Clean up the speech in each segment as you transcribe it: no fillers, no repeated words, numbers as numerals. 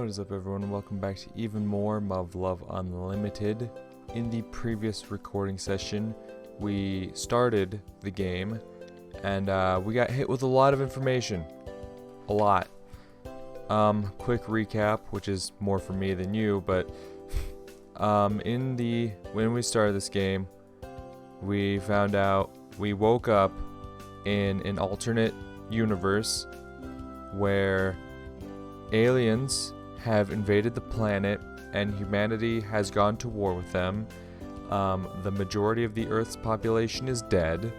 What is up, everyone? Welcome back to even more Muv-Luv Unlimited. In the previous recording session, we started the game, and we got hit with a lot of information. A lot. Quick recap, which is more for me than you, but when we started this game, we found out we woke up in an alternate universe where aliens have invaded the planet and humanity has gone to war with them. The majority of the Earth's population is dead.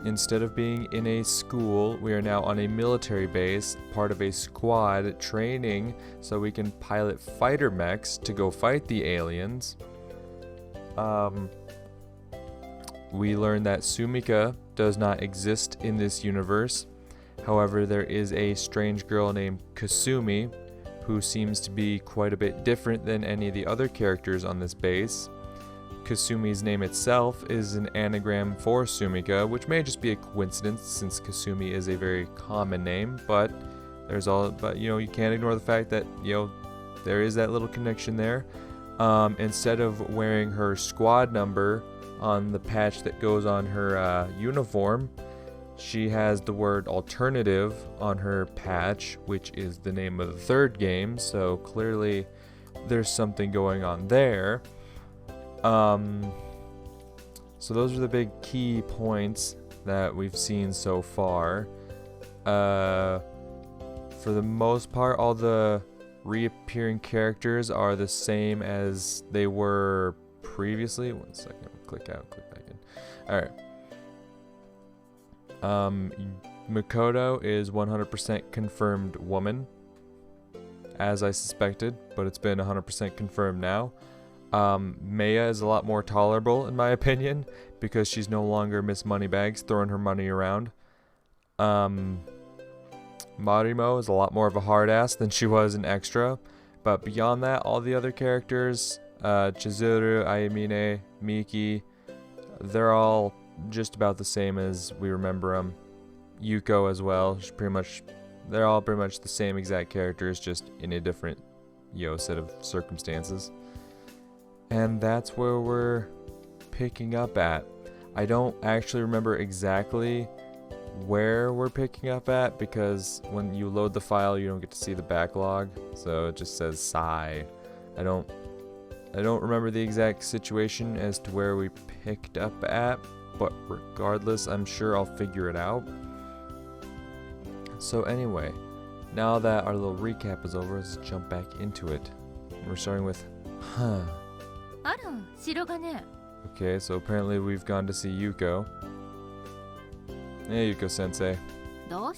Instead of being in a school, we are now on a military base, part of a squad training so we can pilot fighter mechs to go fight the aliens. We learned that Sumika does not exist in this universe. However, there is a strange girl named Kasumi who seems to be quite a bit different than any of the other characters on this base. Kasumi's name itself is an anagram for Sumika, which may just be a coincidence since Kasumi is a very common name, but you can't ignore the fact that, there is that little connection there. Instead of wearing her squad number on the patch that goes on her uniform, she has the word alternative on her patch, which is the name of the third game, so clearly there's something going on there. So those are the big key points that we've seen so far. For the most part, all the reappearing characters are the same as they were previously. 1 second, click out, click back in. Alright. Makoto is 100% confirmed woman, as I suspected, but it's been 100% confirmed now. Maya is a lot more tolerable, in my opinion, because she's no longer Miss Moneybags throwing her money around. Marimo is a lot more of a hard ass than she was in Extra, but beyond that, all the other characters, Chizuru, Ayamine, Miki, they're all just about the same as we remember them. Yuko as well. They're all pretty much the same exact characters, just in a different, set of circumstances. And that's where we're picking up at. I don't actually remember exactly where we're picking up at because when you load the file, you don't get to see the backlog, so it just says Sai. I don't remember the exact situation as to where we picked up at, but regardless, I'm sure I'll figure it out. So anyway, now that our little recap is over, let's jump back into it. We're starting with, Okay, so apparently we've gone to see Yuko. Hey, Yuko-sensei. I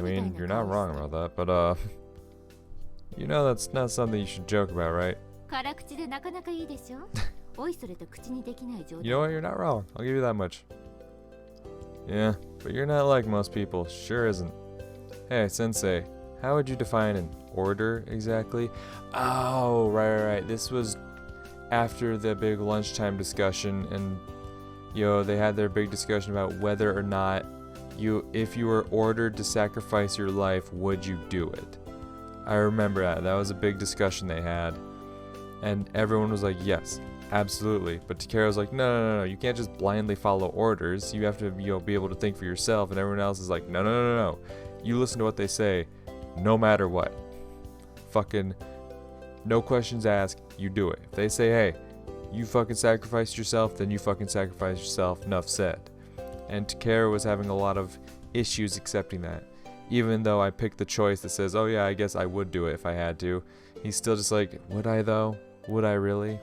mean, you're not wrong about that, but that's not something you should joke about, right? You know what? You're not wrong. I'll give you that much. Yeah, but you're not like most people. Sure isn't. Hey, Sensei, how would you define an order exactly? Oh, right. This was after the big lunchtime discussion, and they had their big discussion about whether or not if you were ordered to sacrifice your life, would you do it? I remember that. That was a big discussion they had. And everyone was like, yes, absolutely. But Takara was like, no, you can't just blindly follow orders. You have to, be able to think for yourself. And everyone else is like, no. You listen to what they say, no matter what. Fucking, no questions asked, you do it. If they say, hey, you fucking sacrificed yourself, then you fucking sacrifice yourself, enough said. And Takara was having a lot of issues accepting that. Even though I picked the choice that says, oh yeah, I guess I would do it if I had to. He's still just like, would I though? Would I really?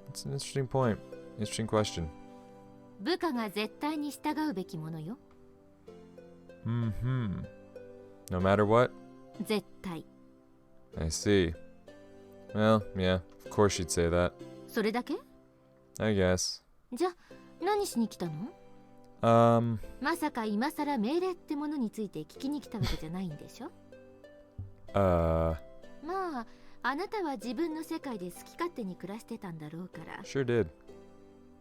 It's an interesting point. Interesting question. No matter what? I see. Well, yeah, of course she'd say that. I guess. No. Sure did.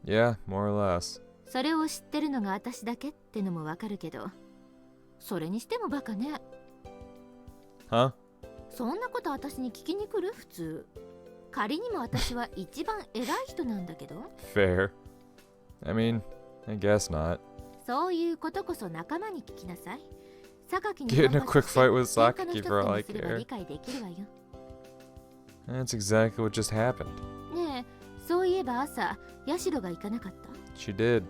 Yeah, more or less. それを知ってるのが私だけってのもわかるけど、それにしてもバカね。Huh? そんなこと私に聞きに来る普通。仮にも私は一番偉い人なんだけど。Fair. I mean, I guess not. そういうことこそ仲間に聞きなさい。榊に Get in a quick fight with 喧嘩の Saki 一つ for all に I すれば care. 理解できるわよ。That's exactly what just happened. ねえ、そういえば朝、ヤシロが行かなかった？ She did.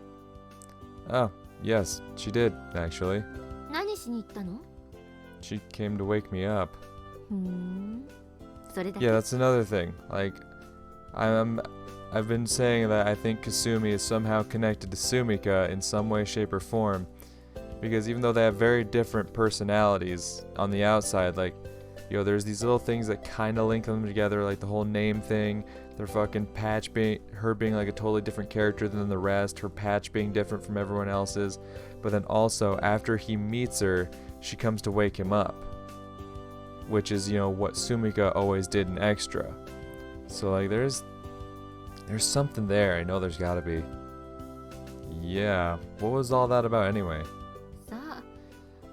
Oh, yes, she did, actually. 何しに行ったの？ She came to wake me up. それだけ。 Yeah, that's another thing. Like, I've been saying that I think Kasumi is somehow connected to Sumika in some way, shape, or form. Because even though they have very different personalities on the outside, like, you know, there's these little things that kind of link them together, like the whole name thing, their fucking patch her being like a totally different character than the rest, her patch being different from everyone else's. But then also, after he meets her, she comes to wake him up. Which is, you know, what Sumika always did in Extra. So, like, there's something there. I know there's gotta be. Yeah, what was all that about anyway? さ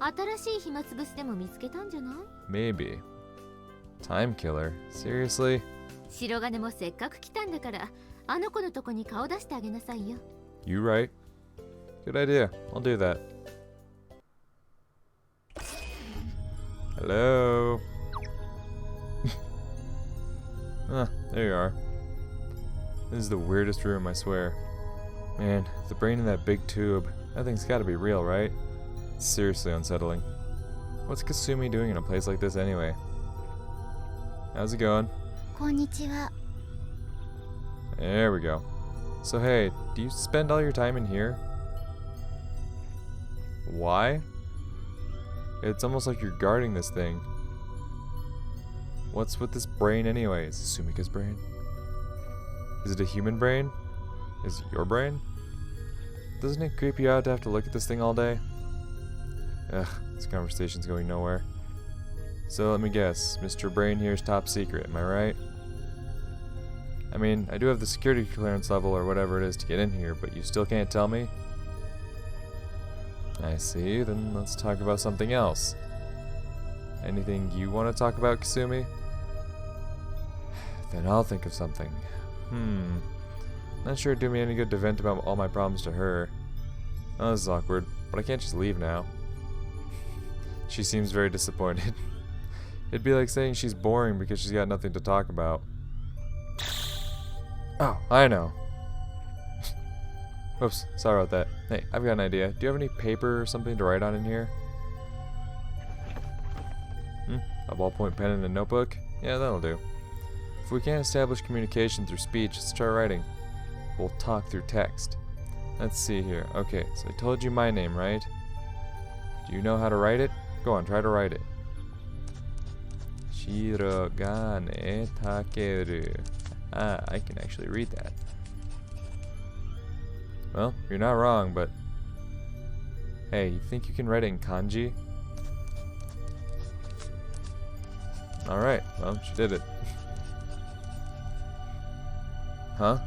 あ、新しい暇つぶしでも見つけたんじゃない？ Maybe. Time killer? Seriously? 白金もせっかく来たんだから、あの子のとこに顔出してあげなさいよ。You right. Good idea. I'll do that. Hello? Ah, there you are. This is the weirdest room, I swear. Man, the brain in that big tube. That thing's gotta be real, right? It's seriously unsettling. What's Kasumi doing in a place like this anyway? How's it going? こんにちは。 There we go. So hey, do you spend all your time in here? Why? It's almost like you're guarding this thing. What's with this brain anyway? Is it Sumika's brain? Is it a human brain? Is it your brain? Doesn't it creep you out to have to look at this thing all day? Ugh, this conversation's going nowhere. So let me guess, Mr. Brain here's top secret, am I right? I mean, I do have the security clearance level or whatever it is to get in here, but you still can't tell me? I see, then let's talk about something else. Anything you want to talk about, Kasumi? Then I'll think of something. Not sure it'd do me any good to vent about all my problems to her. Oh, this is awkward, but I can't just leave now. She seems very disappointed. It'd be like saying she's boring because she's got nothing to talk about. Oh, I know. Oops, sorry about that. Hey, I've got an idea. Do you have any paper or something to write on in here? A ballpoint pen and a notebook? Yeah, that'll do. If we can't establish communication through speech, let's try writing. We'll talk through text. Let's see here. Okay, so I told you my name, right? Do you know how to write it? Go on, try to write it. Shirogane takeru. Ah, I can actually read that. Well, you're not wrong, but... Hey, you think you can write it in kanji? Alright, well, she did it. Huh?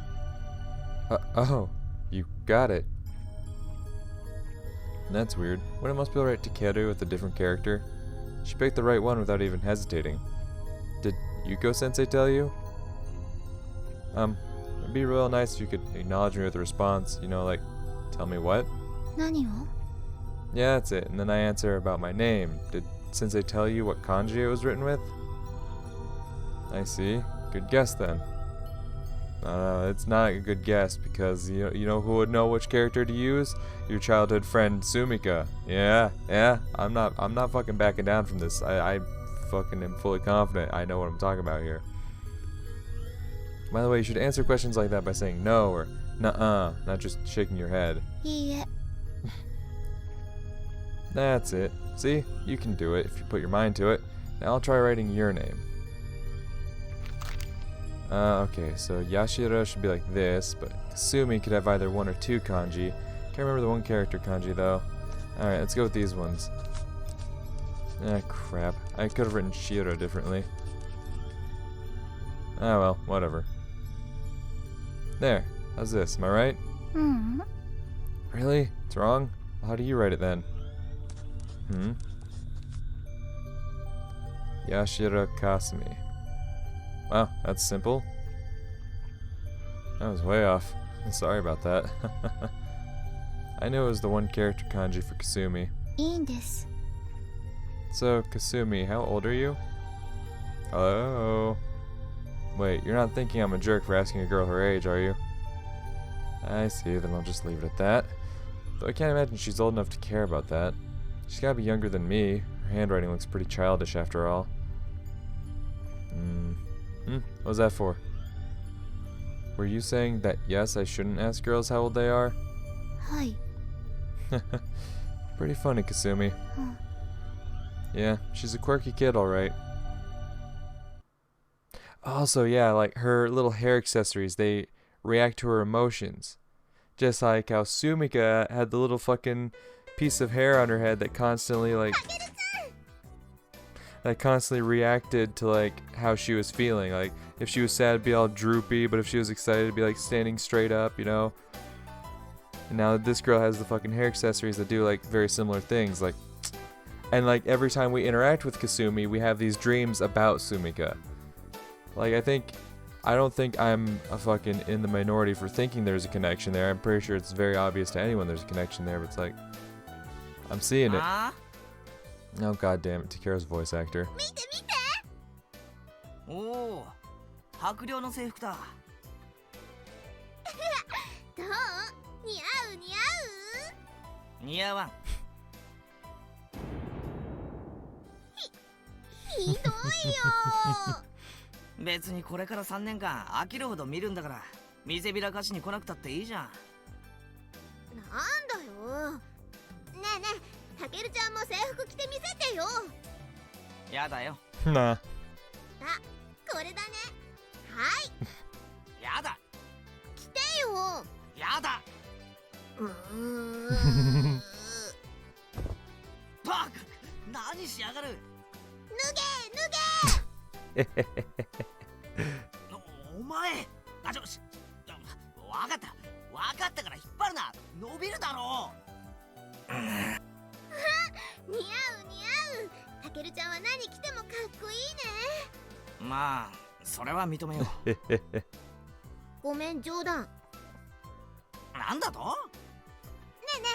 Oh, you got it. That's weird. Wouldn't most people write Takeru with a different character? She picked the right one without even hesitating. Did Yuko-sensei tell you? It'd be real nice if you could acknowledge me with a response, you know, like, tell me what? 何を? Yeah, that's it, and then I answer about my name. Did sensei tell you what kanji it was written with? I see. Good guess then. It's not a good guess because you know who would know which character to use? Your childhood friend Sumika. Yeah, I'm not fucking backing down from this. I fucking am fully confident I know what I'm talking about here. By the way, you should answer questions like that by saying no or nuh-uh, not just shaking your head. いいえ。 That's it. See? You can do it if you put your mind to it. Now I'll try writing your name. Okay, so Yashiro should be like this, but Kasumi could have either one or two kanji. Can't remember the one character kanji though. Alright, let's go with these ones. Ah, crap. I could have written Shiro differently. Ah well, whatever. There. How's this? Am I right? Really? It's wrong? Well, how do you write it then? Yashiro Kasumi. Wow, that's simple. That was way off. Sorry about that. I knew it was the one character kanji for Kasumi. いいんです。 So, Kasumi, how old are you? Hello? Wait, you're not thinking I'm a jerk for asking a girl her age, are you? I see, then I'll just leave it at that. Though I can't imagine she's old enough to care about that. She's gotta be younger than me. Her handwriting looks pretty childish after all. What was that for? Were you saying that yes, I shouldn't ask girls how old they are? はい。 Pretty funny, Kasumi. うん Yeah, she's a quirky kid, alright. Also, yeah, like her little hair accessories, they react to her emotions. Just like how Sumika had the little fucking piece of hair on her head that constantly, reacted to, like, how she was feeling. Like, if she was sad, it'd be all droopy, but if she was excited, it'd be, like, standing straight up, you know? And now this girl has the fucking hair accessories that do, like, very similar things, like, and, like, every time we interact with Kasumi, we have these dreams about Sumika. Like, I don't think I'm a fucking in the minority for thinking there's a connection there. I'm pretty sure it's very obvious to anyone there's a connection there, but it's like, I'm seeing it. Oh, god damn it, Takara's voice actor. 見て見て。おお、白領の制服だ。どう？似合う似合う？似合わん。ひどいよ。別にこれから3年間飽きるほど見るんだから、見せびらかしに来なくたっていいじゃん。なんだよ。ねえねえ、たけるちゃんも制服着てみせてよ。やだよ。Nah. あ、これだね。はい。やだ。着てよ。やだ。バカ。何しやがる。脱げ脱げ。お前。あ、わかった。わかったから引っ張るな。伸びるだろう。似合う似合う。たけるちゃんは何着てもかっこいいね。まあ、それは認めよう。ごめん、冗談。なんだと？ねえね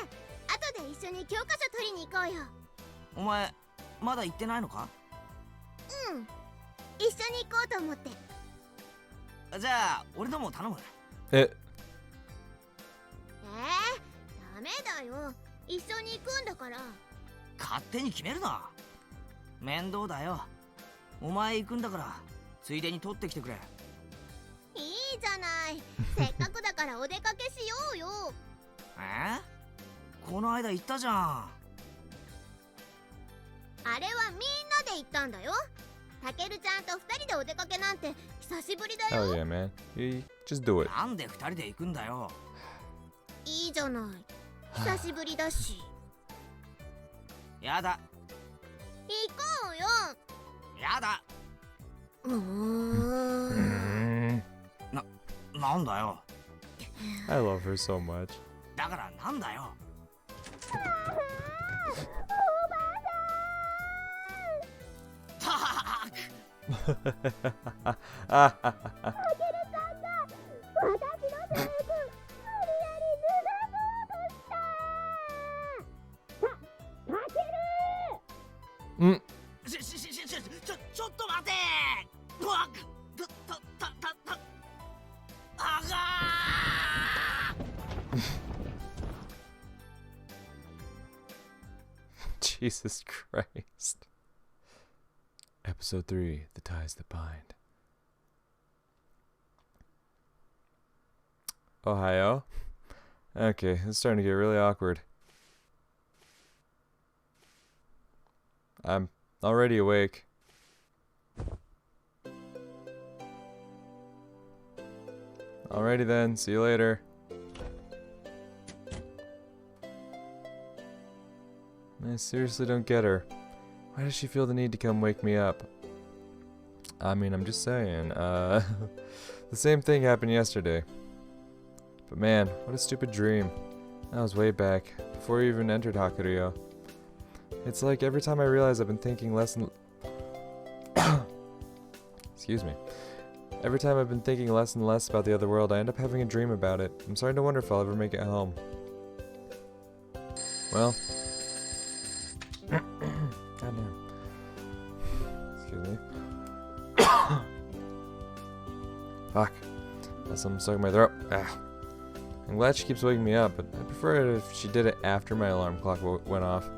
え、後で一緒に教科書取りに行こうよ。お前、まだ行ってないのか？うん、一緒に行こうと思って。じゃあ、俺のも頼む。Eh. ダメだよ。一緒に行くんだから。勝手に決めるな。面倒だよ。お前行くんだから、ついでに取ってきてくれ。いいじゃない。せっかくだからお出かけしようよ。この間言ったじゃん。あれはみんなで行ったんだよ。たけるちゃんと二人でお出かけなんて久しぶりだ Hell よ。 yeah, man. You just do it. なんで二人で行くんだよ。いいじゃない。久しぶりだし。やだ。行こうよ。やだ。なんだよ。I love her so much. だからなんだよ。ちょっと待て。うわっ。あがー Jesus Christ. Episode 3, The Ties That Bind. Ohio? Okay, it's starting to get really awkward. I'm already awake. Alrighty then, see you later. I seriously don't get her. Why does she feel the need to come wake me up? I mean, I'm just saying, the same thing happened yesterday. But man, what a stupid dream. That was way back, before you even entered Hakuryo. It's like every time I realize I've been thinking less and Excuse me. Every time I've been thinking less and less about the other world, I end up having a dream about it. I'm starting to wonder if I'll ever make it home. Well. Goddamn. Excuse me. Fuck. Got something stuck in my throat. Ah. I'm glad she keeps waking me up, but I'd prefer it if she did it after my alarm clock went off.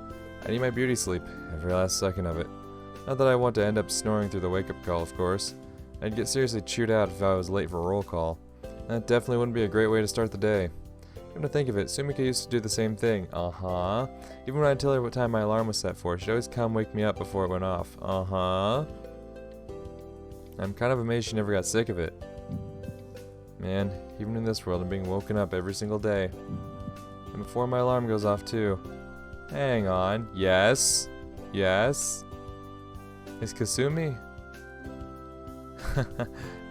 I need my beauty sleep, every last second of it. Not that I want to end up snoring through the wake-up call, of course. I'd get seriously chewed out if I was late for a roll call. That definitely wouldn't be a great way to start the day. Come to think of it, Sumika used to do the same thing. Uh-huh. Even when I'd tell her what time my alarm was set for, she'd always come wake me up before it went off. Uh-huh. I'm kind of amazed she never got sick of it. Man, even in this world, I'm being woken up every single day. And before my alarm goes off, too. Hang on. Yes? Yes? Is Kasumi?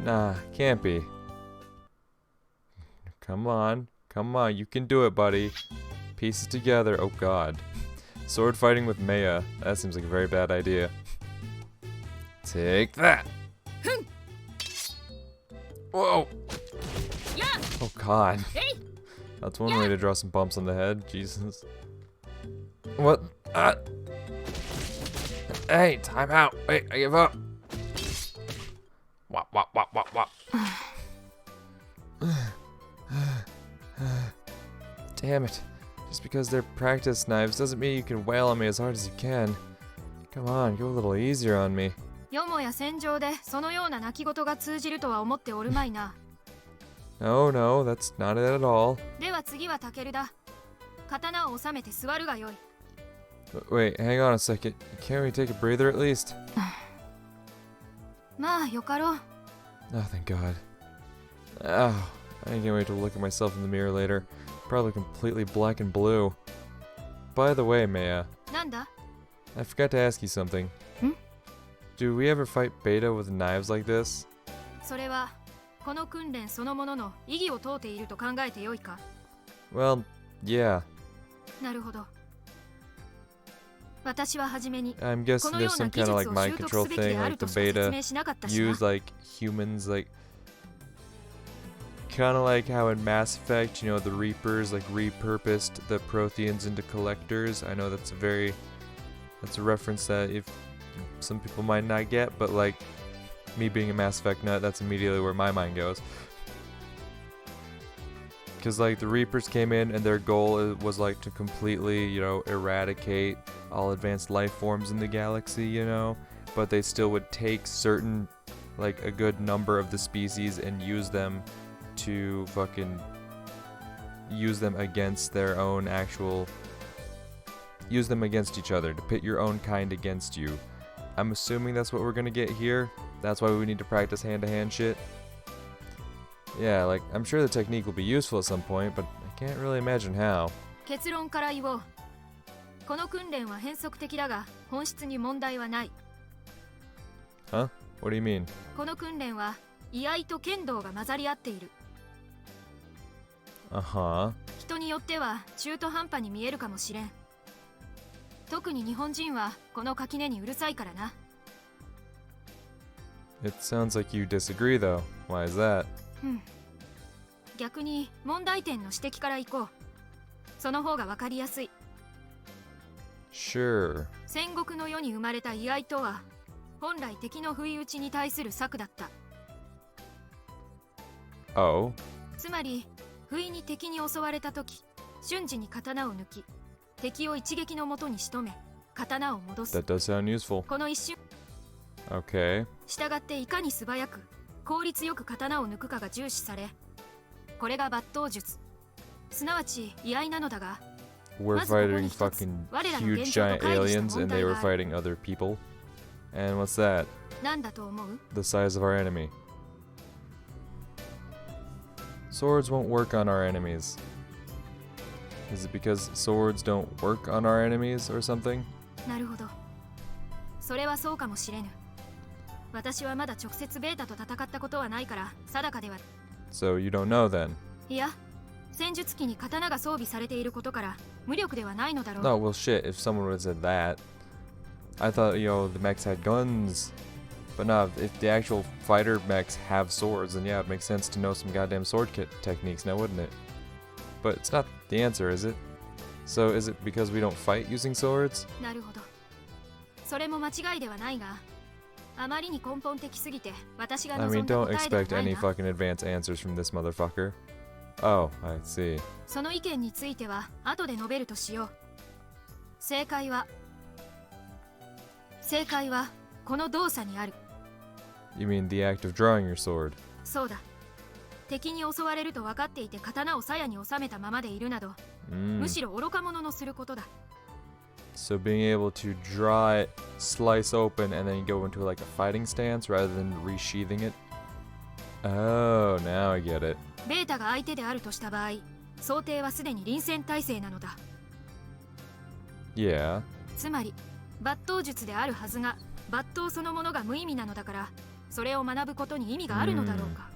Nah, can't be. Come on. Come on, you can do it, buddy. Piece it together. Oh, God. Sword fighting with Maya. That seems like a very bad idea. Take that! Whoa! Oh, God. That's one way to draw some bumps on the head. Jesus. What? Hey, time out. Wait, I give up. Wop, wop, wop, wop, wop. Damn it. Just because they're practice knives doesn't mean you can wail on me as hard as you can. Come on, go a little easier on me. よもや戦場でそのような泣き言が通じるとは思っておるまいな。No, no, that's not it at all. では次はタケルだ。刀を収めて座るがよい。Wait, hang on a second. Can't we take a breather at least? まあよかろう。 Oh, thank God. Oh, I can't wait to look at myself in the mirror later. Probably completely black and blue. By the way, Maya, なんだ I forgot to ask you something. Do we ever fight beta with knives like this? それはこの訓練そのものの意義を問うていると考えてよいか Well, yeah. なるほど。私ははじめに I'm こ guessing の there's ような some 技 kind 術 of を like mind 習得 control すべき thing, であ like ると the しか説 beta 明しなかったしな。 use like humans, like kind of like how in Mass Effect, you know, the Reapers like repurposed the Protheans into collectors. I know that's a reference that if some people might not get, but like me being a Mass Effect nut, that's immediately where my mind goes. Because like the Reapers came in and their goal was like to completely, you know, eradicate all advanced life forms in the galaxy, you know, but they still would take certain, like a good number of the species and use them to fucking use them against their own actual, use them against each other, to pit your own kind against you. I'm assuming that's what we're gonna get here. That's why we need to practice hand-to-hand shit. Yeah, like, I'm sure the technique will be useful at some point, but I can't really imagine how. 結論から言おう。この訓練は変則的だが本質に問題はない。 Huh? What do you mean? この訓練は居合と剣道が混ざり合っている。 Uh-huh. 人によっては中途半端に見えるかもしれん。特に日本人はこの垣根にうるさいからな。 It sounds like you disagree, though. Why is that? 逆に問題点の指摘からいこう。その方がわかりやすい。 Sure. 戦国の世に生まれた居合とは本来敵の不意打ちに対する策だった。 Oh? つまり不意に敵に襲われた時、瞬時に刀を抜き、敵を一撃のもとに仕留め、刀を戻す。 That does sound useful. この一瞬。 Okay. したがっていかに素早く効率よく刀を抜くかが重視され、これが抜刀術、すなわち居合なのだが、 We're fighting fucking huge giant aliens and they were fighting other people. And what's that? なんだと思う？ The size of our enemy. Swords won't work on our enemies. Is it because swords don't work on our enemies or something? なるほど。それはそうかもしれぬ。私はまだ直接ベータと戦ったことはないから定かでは。 So you don't know then? いや、戦術機に刀が装備されていることから無力ではないのだろう。 No, well shit, if someone would have said that. I thought, you know, the mechs had guns. But no, if the actual fighter mechs have swords, then yeah, it makes sense to know some goddamn sword techniques now, wouldn't it? But it's not the answer, is it? So is it because we don't fight using swords? なるほど。それも間違いではないが、あまりに根本的すぎて私が I 望 mean, んだ don't 答えでは expect ない any な。 fucking advanced answers from this motherfucker. Oh, I see. その意見については後で述べるとしよう。正解はこの動作にある。You mean the act of drawing your sword? そうだ。敵に襲われると分かっていて刀を鞘に収めたままでいるなど、むしろ愚か者のすることだ。So being able to draw it, slice open, and then go into like a fighting stance rather than resheathing it? Oh, now I get it. ベータが相手であるとした場合、想定はすでに臨戦態勢なのだ。Yeah. つまり、抜刀術であるはずが、抜刀そのものが無意味なのだから、それを学ぶことに意味があるのだろうか。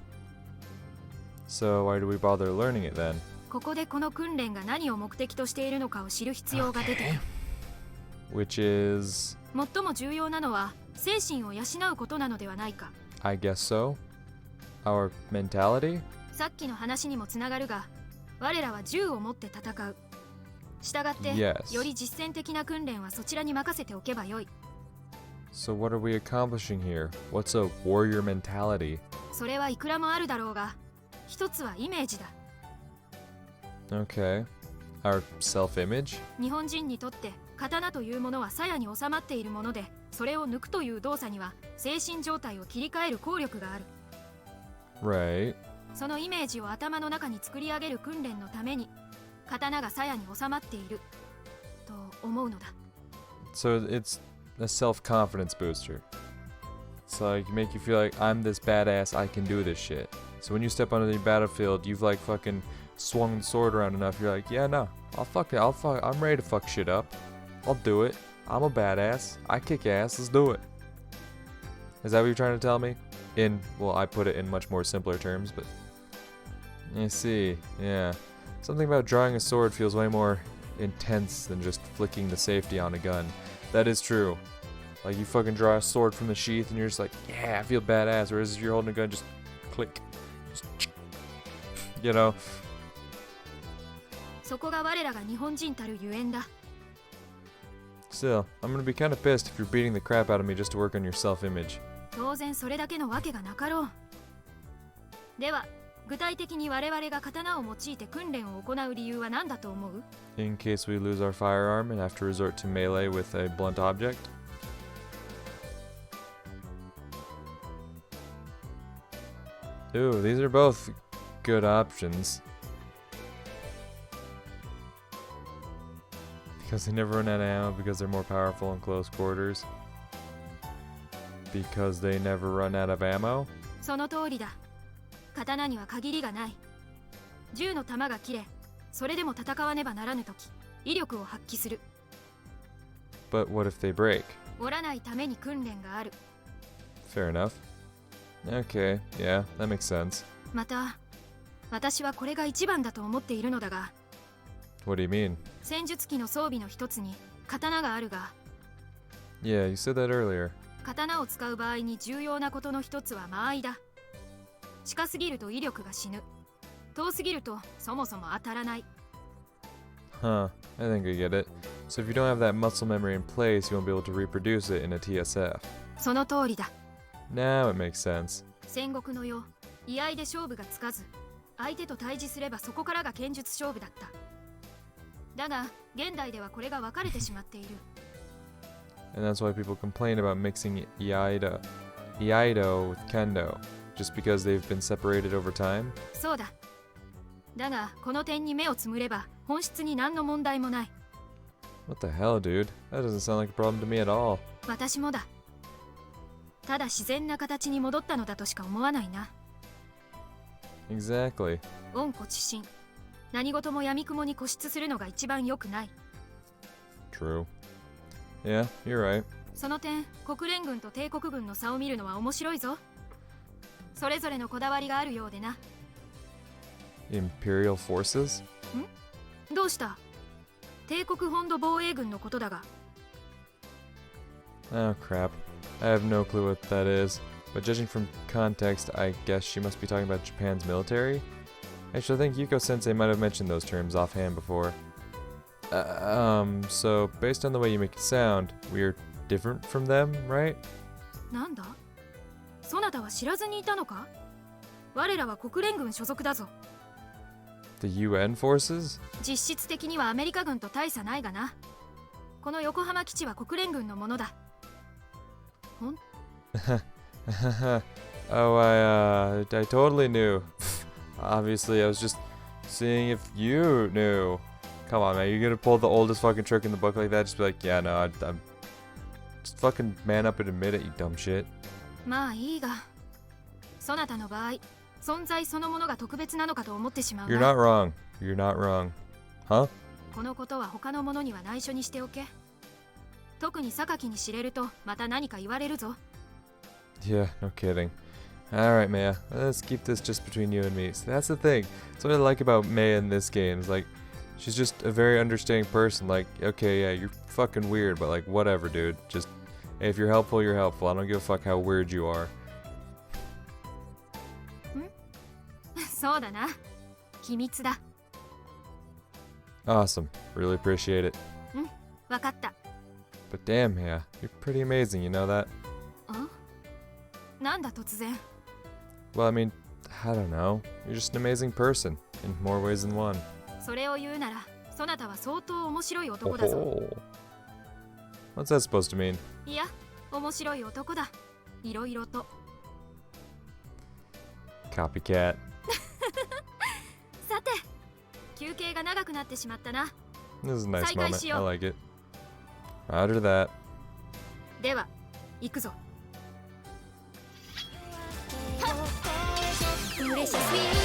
So why do we bother learning it then? ここでこの訓練が何を目的としているのかを知る必要が出てくる。Which is... 最も重要なのは、精神を養うことなのではないか。I guess so. Our mentality? さっきの話にもつながるが、我らは銃を持って戦う。したがって、Yes. より実践的な訓練はそちらに任せておけばよい。So what are we accomplishing here? What's a warrior mentality? それはいくらもあるだろうが、一つはイメージだ。Okay. Our self-image? 日本人にとって刀というものは鞘に収まっているもので、それを抜くという動作には精神状態を切り替える効力がある。Right. そのイメージを頭の中に作り上げる訓練のために、刀が鞘に収まっていると思うのだ。So it's a self-confidence booster. It's like make you feel like I'm this badass, I can do this shit. So when you step onto the battlefield, you've like fucking swung the sword around enough. You're like, yeah, no, I'm ready to fuck shit up. I'll do it. I'm a badass. I kick ass. Let's do it. Is that what you're trying to tell me? Well, I put it in much more simpler terms, but I see. Yeah, something about drawing a sword feels way more intense than just flicking the safety on a gun. That is true. Like you fucking draw a sword from the sheath and you're just like, yeah, I feel badass. Whereas if you're holding a gun, just click. You know? そこが我らが日本人たるゆえんだ。 Still, I'm gonna be kind of pissed if you're beating the crap out of me just to work on your self-image. 当然それだけのわけがなかろう。では、具体的に我々が刀を用いて訓練を行う理由は何だと思う？ In case we lose our firearm and have to resort to melee with a blunt object. Ooh, these are both good options. Because they never run out of ammo, because they're more powerful in close quarters. Because they never run out of ammo? その通りだ。刀には限りがない。銃の弾が切れ、それでも戦わねばならぬとき、威力を発揮する。But what if they break? 折らないために訓練がある。Fair enough. Okay, yeah, that makes sense. また、私はこれが一番だと思っているのだが、 What do you mean? 戦術機の装備の一つに刀があるが、 Yeah, you said that earlier. 刀を使う場合に重要なことの一つは間合いだ。近すぎると威力が死ぬ。遠すぎるとそもそも当たらない。 Huh, I think I get it. So if you don't have that muscle memory in place, you won't be able to reproduce it in a TSF. その通りだ。 Now it makes sense. 戦国の世、居合で勝負がつかず、相手と対峙すればそこからが剣術勝負だった。だが、現代ではこれが分かれてしまっている。And that's why people complain about mixing Iaido with Kendo, just because they've been separated over time. そうだ。だが、この点に目をつむれば、本質に何の問題もない。What the hell, dude? That doesn't sound like a problem to me at all. 私もだ。ただ自然な形に戻ったのだとしか思わないな。Exactly. 温故知新。何事も闇雲に固執するのが一番良くない。True. Yeah, you're right. その点、国連軍と帝国軍の差を見るのは面白いぞ。それぞれのこだわりがあるようでな。Imperial forces? どうした？帝国本土防衛軍のことだが。Oh, crap. I have no clue what that is, but judging from context, I guess she must be talking about Japan's military? Actually, I think Yuko-sensei might have mentioned those terms offhand before. So, based on the way you make it sound, we're different from them, right? なんだそなたは知らずにいたのか我らは国連軍所属だぞ The UN forces? 実質的にはアメリカ軍と大差ないがなこの横浜基地は国連軍のものだ Oh, I totally knew. Obviously, I was just seeing if you knew. Come on, man, you're gonna pull the oldest fucking trick in the book like that? Just be like, yeah, no, I'm... Just fucking man up and admit it, you dumb shit. まあいいがそなたの場合存在そのものが特別なのかと思ってしまう You're な not wrong. You're not wrong. Huh? このことは他の者には内緒にしておけ特に榊に知れるとまた何か言われるぞ Yeah, no kidding. Alright, Maya. Let's keep this just between you and me. So that's the thing. That's what I like about Maya in this game. Is like, she's just a very understanding person. Like, okay, yeah, you're fucking weird, but like, whatever, dude. Just, hey, if you're helpful, you're helpful. I don't give a fuck how weird you are. そうだな秘密だ Awesome. Really appreciate it. わかった But damn, Maya, you're pretty amazing, you know that? なんだ突然 Well, I mean, I don't know. You're just an amazing person in more ways than one. それを言うならそなたは相当面白い男だぞ Oh. What's that supposed to mean? いや面白い男だいろいろと Copycat. さて休憩が長くなってしまったな This is a nice 再開 moment. しよう I like it. Roger that. では行くぞ プレシャスウィー